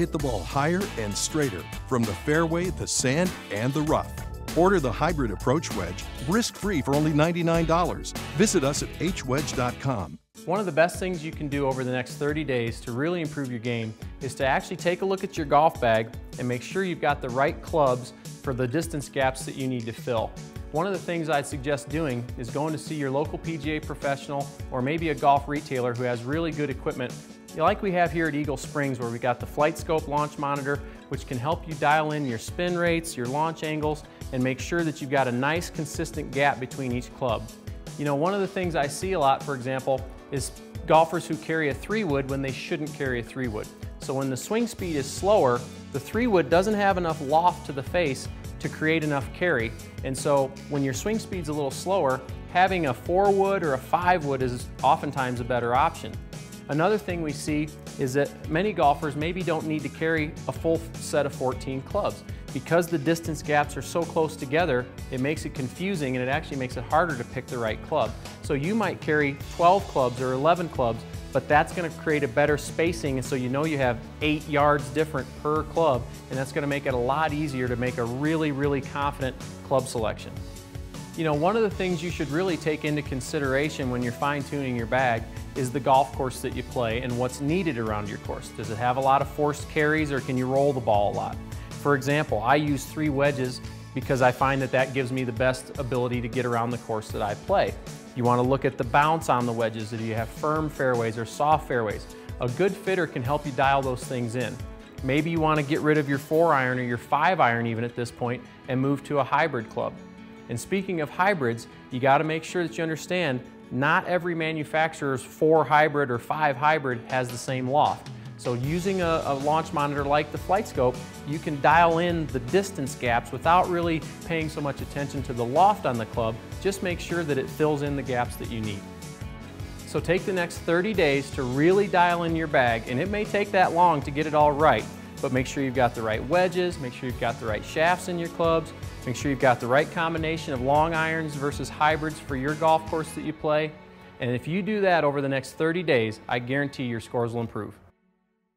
hit the ball higher and straighter from the fairway, the sand, and the rough. Order the Hybrid Approach Wedge risk-free for only $99. Visit us at hwedge.com. One of the best things you can do over the next 30 days to really improve your game is to actually take a look at your golf bag and make sure you've got the right clubs for the distance gaps that you need to fill. One of the things I'd suggest doing is going to see your local PGA professional or maybe a golf retailer who has really good equipment, like we have here at Eagle Springs, where we got the Flight Scope launch monitor, which can help you dial in your spin rates, your launch angles, and make sure that you've got a nice consistent gap between each club. You know, one of the things I see a lot, for example, is golfers who carry a 3-wood when they shouldn't carry a 3-wood. So when the swing speed is slower, the 3-wood doesn't have enough loft to the face to create enough carry. And so when your swing speed's a little slower, having a 4-wood or a 5-wood is oftentimes a better option. Another thing we see is that many golfers maybe don't need to carry a full set of 14 clubs. Because the distance gaps are so close together, it makes it confusing and it actually makes it harder to pick the right club. So you might carry 12 clubs or 11 clubs, but that's going to create a better spacing, and so you know you have 8 yards different per club, and that's going to make it a lot easier to make a really confident club selection. You know, one of the things you should really take into consideration when you're fine-tuning your bag is the golf course that you play and what's needed around your course. Does it have a lot of forced carries, or can you roll the ball a lot? For example, I use 3 wedges because I find that that gives me the best ability to get around the course that I play. You want to look at the bounce on the wedges. Do you have firm fairways or soft fairways? A good fitter can help you dial those things in. Maybe you want to get rid of your 4-iron or your 5-iron even at this point and move to a hybrid club. And speaking of hybrids, you got to make sure that you understand not every manufacturer's 4 hybrid or 5 hybrid has the same loft. So using a launch monitor like the Flight Scope, you can dial in the distance gaps without really paying so much attention to the loft on the club. Just make sure that it fills in the gaps that you need. So take the next 30 days to really dial in your bag, and it may take that long to get it all right, but make sure you've got the right wedges, make sure you've got the right shafts in your clubs, make sure you've got the right combination of long irons versus hybrids for your golf course that you play. And if you do that over the next 30 days, I guarantee your scores will improve.